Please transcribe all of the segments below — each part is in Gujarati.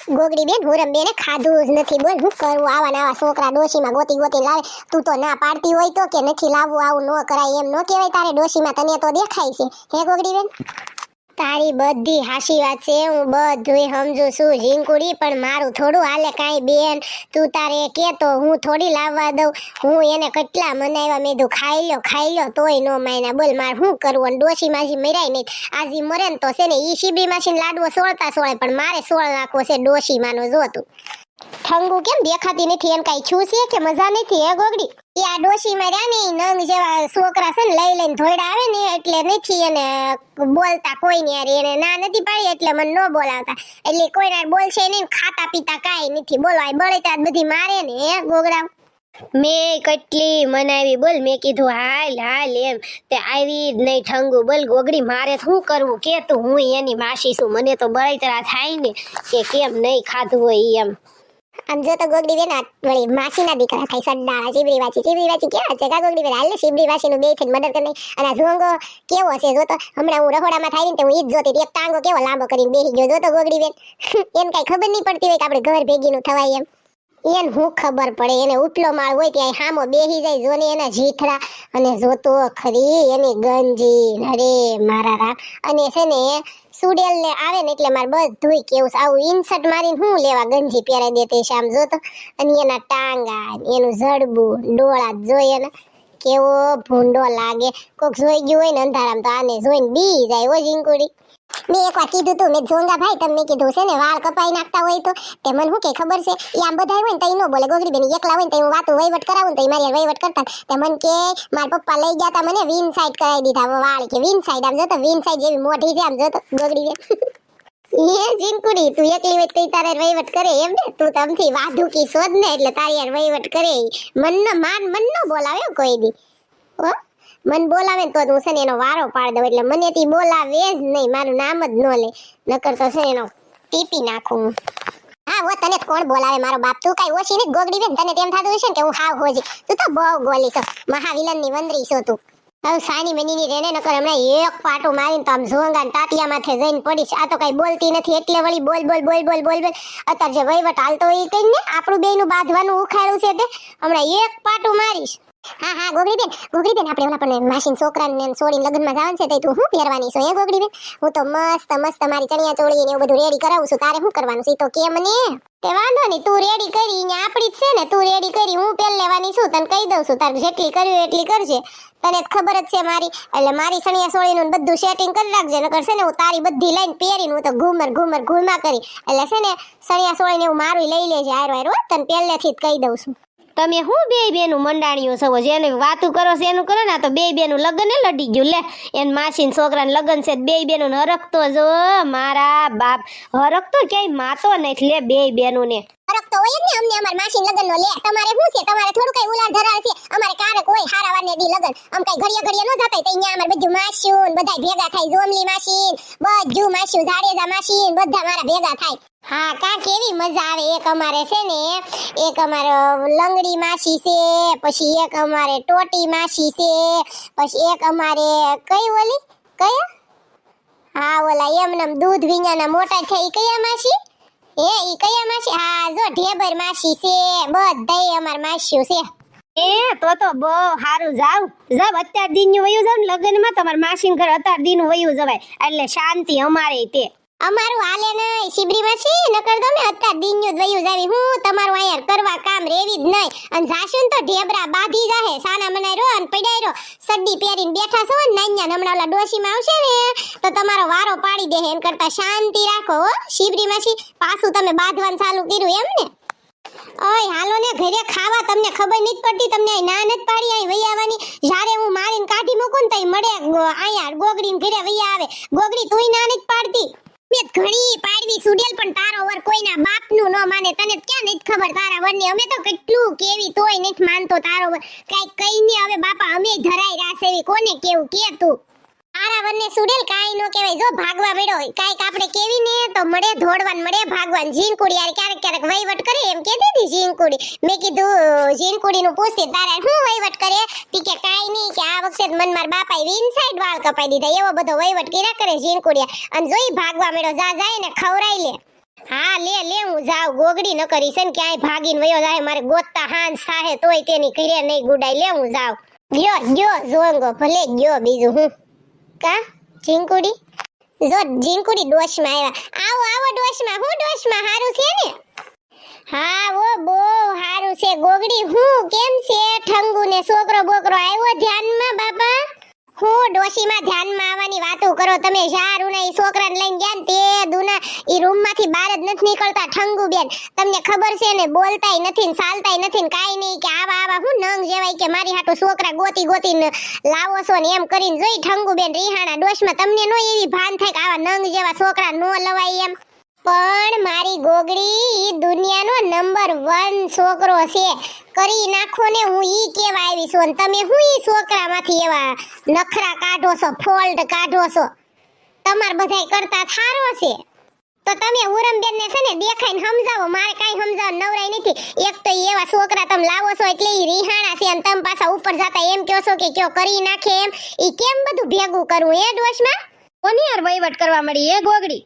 ગોગડી બેન હુરમ બેને ખાધું જ નથી. બોલ હું કરું? આવા નવા છોકરા ડોશીમાં ગોતી ગોતી લાવે. તું તો ના પાડતી હોય તો કે નથી લાવવું, આવું ન કરાય એમ ન કહેવાય. તારે ડોશીમાં તને તો દેખાય છે હે ગોગડી બેન? તારી બધી હાશી વાત છે, હું બધુંય સમજુ છું ઝીંકુડી, પણ મારું થોડું હાલે કાંઈ બેન. તું તારે કે તો હું થોડી લાવવા દઉં. હું એને કેટલા મનાવ્યા, મેં કીધું ખાઈ લો તોય નો માયના. બોલ મારે શું કરવું? અને ડોશી માજી મરાય નહીં. આજી મરે ને તો છે ને ઈ શીબડી માસી લાડવો સોળતા સોળે, પણ મારે સોળ નાખવો છે ડોશી માનો. જો તું ઠંગુ કેમ દેખાતી નથી? એને કઈ છું છે કે મજા નથી હે ગોગડી? એ આ ડોશી માં રહ્યા ને નંગ જેવા છોકરા છે ને લઈને ધોઈડા આવે ને એટલે નથી એને બોલતા કોઈ ને. એને ના નથી પાડી એટલે મને ન બોલાવતા, એટલે કોઈ ના બોલશે નહીં. ખાતા પીતા કાઈ નથી, બોલવાય બળેતા બધી મારે ને હે ગોગડા. મેં કેટલી મનાવી બોલ, મેં કીધું હાલ એમ તે આવી જ નહીં ઠંગુ. બોલ ગોગડી મારે શું કરવું કે તું? હું એની માસી છું, મને તો બળતરા થાય ને કે કેમ નહીં ખાધું હોય એમ. આમ જો તો ગોગડી બેન આ વળી માસીના દીકરા થાય સડાળા ચીબડી વાચી કેવા છે કા ગોગડી બેન? હાલ ચીબડી વાચીનું બે થઈને મદદ કરી. અને આ ઝોંગો કેવો છે જો તો, હમણાં હું રખોડામાં થાય ને તો હું ઈ જ જોતી હતી, એક ટાંગો કેવો લાંબો કરીને બેસી ગયો જો તો ગોગડી બેન. એને કઈ ખબર નહીં પડતી હોય કે આપણે ઘર ભેગીનું થવાય એમ. એને હું ખબર પડે? એને ઉપલો માળ હોય ત્યાં હામો બેહી જાય જોને એના જીથડા, અને જોતો ખરી એની ગંજી. અરે મારા રામ. અને છે ને સુડેલ ને આવે ને એટલે મારે બધુંય કેવું આવું ઇન્સર્ટ મારીને હું લેવા ગંજી પહેરાઈ દેતી છે આમ જોતો. અને એના ટાંગા, એનું જડબું ડોળા જોઈએ ને કેવો ભૂંડો લાગે. કોક જોઈ ગયું હોય ને અંધારામ તો આને જોઈને બી જાય હો ઝીંકુડી. મેં એક વાર કીધું તું, મેં ઝોંગા ભાઈ તમને કીધું છે ને વાળ કપાઈ નાખતા હોય તો તે મને શું કે ખબર છે? એ આમ બધા હોય ને તઈ નો બોલે ગોગડી બેન. એકલા હોય ને તો હું વાતું વહીવટ કરાવું તો મારી વહીવટ કરતા. તે મને કે મારા પપ્પા લઈ ગયા તા મને વિન સાઈડ કરાવી દીધા વાળ, કે વિન સાઈડ આમ જોતો વિન સાઈડ જેવી મોઢી છે આમ જોતો ગોગડી બેન. એ ઝીંકુડી તું એકલી હોય તો તારે વહીવટ કરે એમ ને? તું તમથી વાધુકી શોધ ને એટલે તારી યાર વહીવટ કરે. મન નો બોલાવે કોઈ દી હો. મન બોલાવે ને તો હું છે ને એનો વારો પાડ દઉં, એટલે મને તી બોલાવે જ નહીં, મારું નામ જ ન લે. નકર તો છે એનો ટીપી નાખું. હા હો, તને કોણ બોલાવે? મારો બાપ. તું કઈ ઓછી નથી ગોગડી બેન, તને તેમ થતું હશે ને કે હું હાવ હોજી. તું તો બહુ ગોલી છો, મહાવિલન ની વંદરી છો તું. હવે સાની મનીની રેને નકર હમણાં એક પાટું મારીને તો આમ ઝોંગા ને ટાટિયા માથે જઈને પડીશ. આ તો કઈ બોલતી નથી એટલે વળી બોલ. અત્યારે જે વહીવટ હાલતો હોય એ કઈ ને આપણું બેયનું બાંધવાનું ઉખાડું છે તે હમણાં એક પાટું મારીશ. હા ગોગડી બેન આપણે ઓલા પણ માસીન છોકરાને છોડીને લગ્નમાં જવાનું છે, તું શું પહેરવાની છો હે ગોગડી બેન? હું તો મસ્ત મારી ચણિયા ચોળી ને એવું બધું રેડી કરાવું છું. તારે શું કરવાનું છે તો કે મને. તે વાંધો નહીં, તું રેડી કરી અહીંયા આપણી જ છે ને, તું રેડી કરી હું પહેર લેવાની છું. તને કહી દઉં છું, તારે જેટલી કરવી એટલી કરજે. તને ખબર જ છે મારી, એટલે મારી ચણિયા ચોળીનું બધું સેટિંગ કરી રાખજે. નકર છે ને હું તારી બધી લઈને પહેરીને હું તો ઘૂમર કરી એટલે છે ને ચણિયા ચોળીને હું મારું લઈ લેજે હારો તને પહેલેથી જ કહી દઉં છું. તમે હું બે બેનું મંડાણીઓ છો? જેને વાતું કરો છો એનું કરો ને. તો બે બેનું લગ્ન એ લડી ગયું લે. એને માસીન છોકરાને લગ્ન છે, બે બેનું હરકતો જો મારા બાપ. હરકતો ક્યાંય માતો નથી લે બે બેનું ને. ફરક તો હોય જ ને અમને અમાર માસીન લગન નો લે. તમારે શું છે? તમારે થોડું કઈ ઉલાર ધરાળ છે. અમારે કારક હોય હારા વારને દી લગન. આમ કઈ ઘડિયા નો જતાય તો અહીંયા અમાર બધું માસ્યું બધાય ભેગા થાય. જોમલી માસીન બધું માસ્યું, જાડેજા માસીન બધા મારા ભેગા થાય. હા કા કેવી મજા આવે. એક અમારે છે ને એક અમારે લંગડી માસી છે, પછી એક અમારે ટોટી માસી છે, પછી એક અમારે કઈ ઓલી કયા હા ઓલા એમનમ દૂધ વિኛના મોટા છે ઈ કયા માસી? ઈ કયા માસી? હા જો ઢેબર માસી છે. બધાય અમાર માસીઓ છે. તો બહુ સારું. જાવ અત્યાર દિનનું વયું જાવ ને લગ્નમાં. તમારા માસીન ઘર અત્યાર દિન વયું જવાય એટલે શાંતિ અમારે તે. અમારું હાલે નહીં શિબરી માસી, નકર તમે અત્યાર દિનનું વયું જાવી. હું તમારું આયર કરવા કામ રેવી જ નહીં. અને જાશું તો ઢેબરા બાંધી જાહે સાના મનાઈ રો અને પડાઈ રો સડ્ડી પહેરીને બેઠા છો ને નાન્યા. હમણાં ઓલા ડોશીમાં આવશે ને તો તમારો વારો પાડી દે. એમ કરતા શાંતિ રાખો હો શિબરી માસી. પાછું તમે બાંધવાનું ચાલુ કર્યું એમ ને? ઓય હાલો ને ઘરે ખાવા. તમને ખબર નથી પડતી? તમને ના નથી પાડી અહીં વઈ આવવાની? જ્યારે હું મારીને કાઢી મૂકું ને તઈ મળે અહીંયા ગોગડીને ઘરે વઈ આવે. ગોગડી તુંય ના નથી પાડતી? મેં ઘણી પાડવી સુડેલ, પણ તારો વર કોઈના બાપનું ન માને. તને ક્યાં નથી ખબર તારા વરને? અમે તો કેટલું કેવી તોય નથી માનતો તારો વર. કાઈ કઈને હવે બાપા અમે ધરાઈ રાસ એવી કોને કેવું કે તું? તારા વરને સુડેલ કાઈ નો કહેવાય. જો ભાગવા બેડો કાઈક આપણે કેવી ને તો મળે ધોડવાન મળે ભાગવાન. ઝીણકુડી યાર ક્યારેક વહીવટ કરે એમ કહેતી હતી ઝીણકુડી. મેં કીધું ઝીણકુડીનું પૂછતી તારે શું વહીવટ કરે? તી કે કાઈ નહીં, કે આ વખતે મન માર બાપાએ વિન સાઈડ વાળ કપાઈ દીધા. એવો બધો વહીવટ કર્યા કરે ઝીણકુડિયા. અને જોઈ ભાગવા મેળો જાય ને ખવરાઈ લે. હા લે હું જાઉં ગોગડી ન કરી છે ને ક્યાંય ભાગીને વયો જાય મારે ગોતતા હાંજ સાહે તોય તેની ઘરે નહીં ગુડાય લે હું જાઉં ગયો જોંગો ભલે ગયો બીજું હું કા ઝીંકુડી જો ઝીંકુડી ડોશમાં આવ્યા આવો ડોશમાં હું ડોશમાં હારું છે ને હા ઓ બહુ હારું છે ગોગડી હું કેમ છે ઠંગુ ને છોકરો બોકરો આવ્યો ધ્યાનમાં બાપા હું ડોશીમાં ધ્યાનમાં આવવાની વાતો કરો તમે જારું ને ઈ છોકરાને લઈને ગયા ને તે દુના ઈ રૂમમાંથી બહાર જ નથી નીકળતા ઠંગુ બેન તમને ખબર છે ને બોલતાય નથી ને ચાલતાય નથી ને કાઈ નહીં કે આવા હું નંગ જેવાય કે મારી હાટુ છોકરા ગોતીને લાવો છો ને એમ કરીને જોઈ ઠંગુ બેન રીહાણા ડોશમાં તમને નો એવી ભાન થાય કે આવા નંગ જેવા છોકરા નો લવાય એમ પણ મારી ગોગડી ઈ દુનિયાનો નંબર 1 છોકરો છે કરી નાખો ને હું ઈ કેવા આવી છું અને તમે હું ઈ છોકરામાંથી એવા નખરા કાઢો છો ફોલ્ટ કાઢો છો તમાર બધાય કરતા થારો છે તો તમે ઉરમબેન ને છે ને દેખાઈને સમજાવો મારે કાઈ સમજાવ નવરાઈ નથી એક તો એવા છોકરા તમે લાવો છો એટલે ઈ રીહાણા છે અને તમે પાછા ઉપર જાતા એમ કહો છો કે કયો કરી નાખે એમ ઈ કેમ બધું ભેગું કરવું એ ડોશમાં કોની યાર વહીવટ કરવા મળી એ ગોગડી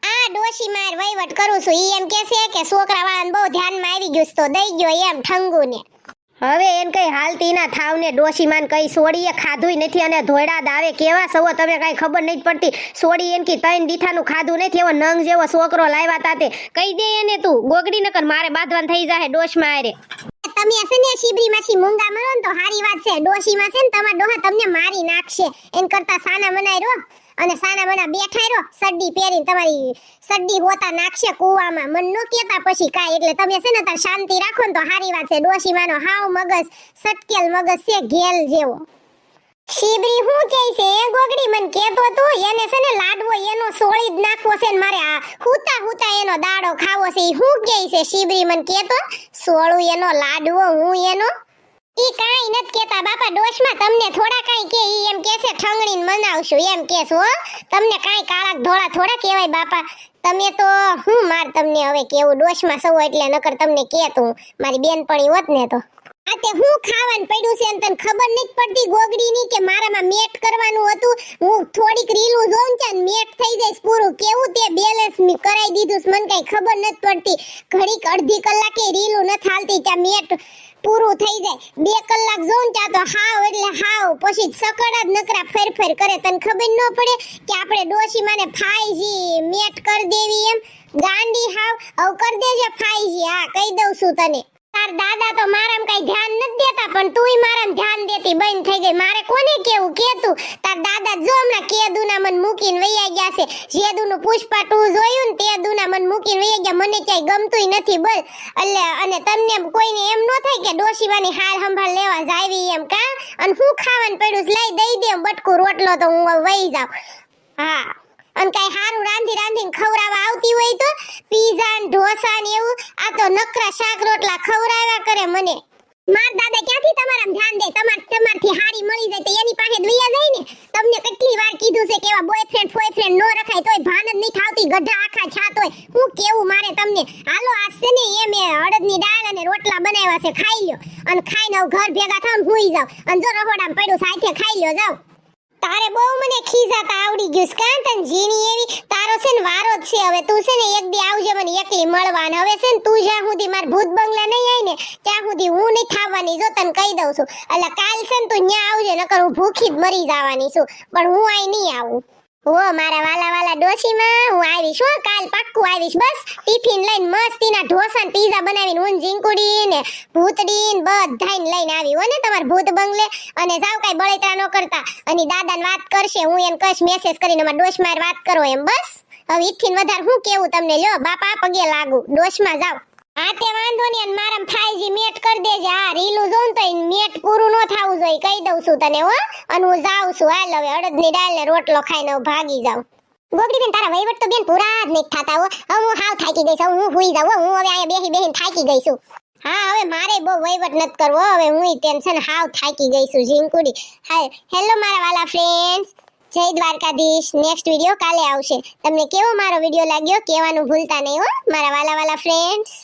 આ ડોશી માર વહીવટ કરું છું ઈ એમ કે છે કે છોકરા વાળાને બહુ ધ્યાનમાં આવી ગયું તો દઈ ગયો એમ ઠંગુ ને હવે એન કઈ હાલતી ના થાવ ને ડોશીમાન કઈ સોડીએ ખાધુંય નથી અને ધોયડા દાવે કેવા સવો તમે કઈ ખબર નહીં પડતી સોડી એન કી તૈન દીઠાનું ખાધું નથી એવો નંગ જેવો છોકરો લાવ્યા તા તે કહી દે એને તું ગોગડી નકર મારે બાંધવાન થઈ જાહે ડોશમાં આરે તમે છે ને શીબરી માછી મૂંગા મરો ને તો હારી વાત છે ડોશીમાં છે ને તમાર ડોહા તમને મારી નાખશે એન કરતા સાના મનાઈ રો અને સાના મના બેઠાઈ રો સડ્ડી પહેરીને તમારી સડ્ડી હોતા નાખશે કૂવામાં મન નો કેતા પછી કાઈ એટલે તમે છે ને તાર શાંતિ રાખો ને તો હારી વાત છે ડોશીમાનો હાવ મગજ સટકેલ મગજ છે ઘેલ જેવો શીબરી હું કહે છે એ ગોગડી મન કેતો તું એને છે ને લાડવો એનો સોળી જ નાખવો છે ને મારે આ હુતા એનો દાડો ખાવો છે ઈ હું કહે છે શીબરી મન કેતો સોળું એનો લાડવો હું એનો ઈ કાઈ નત કેતા બાપા ડોશમાં તમને થોડા કાઈ કે ઈ એમ કે છે ઠંગણીને મનાવશું એમ કેસ હો તમને કાઈ કાળા ધોળા થોડા કહેવાય બાપા તમે તો હું માર તમને હવે કેવું ડોશમાં સવો એટલે નકર તમને કેતું મારી બેનપણી હોત ને તો આ તે હું ખાવાનું પડ્યું છે અને તને ખબર નથી પડતી ગોગડીની કે મારામાં મેટ કરવાનું હતું હું થોડીક રીલું જોઉં છે ને મેટ થઈ જાય પૂરું કેવું તે બેલેન્સ કરાઈ દીધું મને કઈ ખબર નથી પડતી ઘડીક અડધી કલાકે રીલું ન થાલતી ત્યાં મેટ પૂરું થઈ જાય 2 કલાક જોઉં ત્યાં તો હાવ એટલે હાવ પછી સકડા જ નકરા ફેર કરે તને ખબર ન પડે કે આપણે ડોશીમાને ફાઈજી મેટ કરી દેવી એમ ગાંડી હાવ હવે કરી દેજે ફાઈજી હા કહી દઉં છું તને તાર દાદા તો મારામ કઈ ધ્યાન નથી દેતા પણ તુંય મારામ ધ્યાન દેતી બંધ થઈ ગઈ મારે કોને કેવું કે તું તાર દાદા જો હમણાં કેદુના મન મૂકીને વૈયા ગયા છે જેદુનું પુષ્પા 2 જોયું ને તે દુના મન મૂકીને વૈયા ગયા મને ક્યાંય ગમતુંય નથી બોલ એટલે અને તમને કોઈને એમ ન થાય કે ડોશીવાની હાલ સંભાળ લેવા જાવી એમ કા અને હું ખાવાનું પડ્યું લઈ દઈ દે બટકું રોટલો તો હું વઈ જાઉં હા અને કઈ હારું રાંધીને ખવરાવા આવતી હોય તો પીઝા ને ઢોસા ને એવું આ તો નકરા શાક રોટલા ખવરાવ્યા કરે મને માર દાદા ક્યાંથી તમારામાં ધ્યાન દે તમારથી હારી મળી જાય તો એની પાસે જ વૈયા જાય ને તમને કેટલી વાર કીધું છે કે એવા બોયફ્રેન્ડ નો રખાય તોય ભાન જ નહીં થાવતી ગઢા આખા છાત હોય હું કેવું મારે તમને હાલો આજ છે ને એ મેં અડદની દાળ અને રોટલા બનાવ્યા છે ખાઈ લ્યો અને ખાઈને ઘર ભેગા થાવ હુઈ જાવ અને જો રહોડામાં પડ્યું સાથે ખાઈ લ્યો જાવ તારે બહુ મને ખીજાતા આવડી ગયું કાં તન ઝીણી એવી તારો છે ને વારો જ છે હવે તું છે ને એક દી આવજે મને એકલી મળવાને હવે છે ને તું જ્યાં સુધી માર ભૂત બંગલા નહીં આવી ને ત્યાં સુધી હું નહીં થાવાની જો તને કહી દઉં છું એટલે કાલ છે ને તું ન્યા આવજે નકર હું ભૂખી જ મરી જવાની છું પણ હું આઈ નહીં આવું ઓ મારા વાલા ડોશીમાં હું આવીશ હો કાલ પાક્કું આવીશ બસ ટિફિન લઈને મસ્તીના ઢોસા ને પીઝા બનાવીને હું ઝીંકુડી ને ભૂતડી ને બધાઈને લઈને આવી હો ને તમાર ભૂત બંગલે અને જાવ કાઈ બળેતરા ન કરતા અને દાદાને વાત કરશે હું એમ કશ મેસેજ કરીને મારા ડોશમાં વાત કરો એમ બસ હવે ઈથીન વધારે હું કેવું તમને લ્યો બાપા પગે લાગુ ડોશમાં જાવ હા તે વાંધો નહીં અને મારામ ફાઈજી મેટ કરી દેજે હા રીલું જોઉં તો મેટ પૂરું ન થાવું જોઈએ કહી દઉં છું તને હો અને હું જાઉં છું હાલ હવે અડદની દાળ ને રોટલો ખાઈને ભાગી જાઉં ગોગડી બેન તારા વહીવટ તો બેન પૂરા જ નહીં થતા હો હવે હું હાવ થાકી ગઈ છું હું હુઈ જાઉં હું હવે અહીંયા બેહીને થાકી ગઈ છું હા હવે મારે બહુ વહીવટ નથી કરવો હવે હું ટેન્શન હાવ થાકી ગઈ છું ઝીંકુડી હા હેલો મારા વાલા ફ્રેન્ડ્સ જય દ્વારકાધીશ નેક્સ્ટ વિડિયો કાલે આવશે તમને કેવો મારો વિડિયો લાગ્યો કહેવાનું ભૂલતા નહીં હો મારા વાલા ફ્રેન્ડ્સ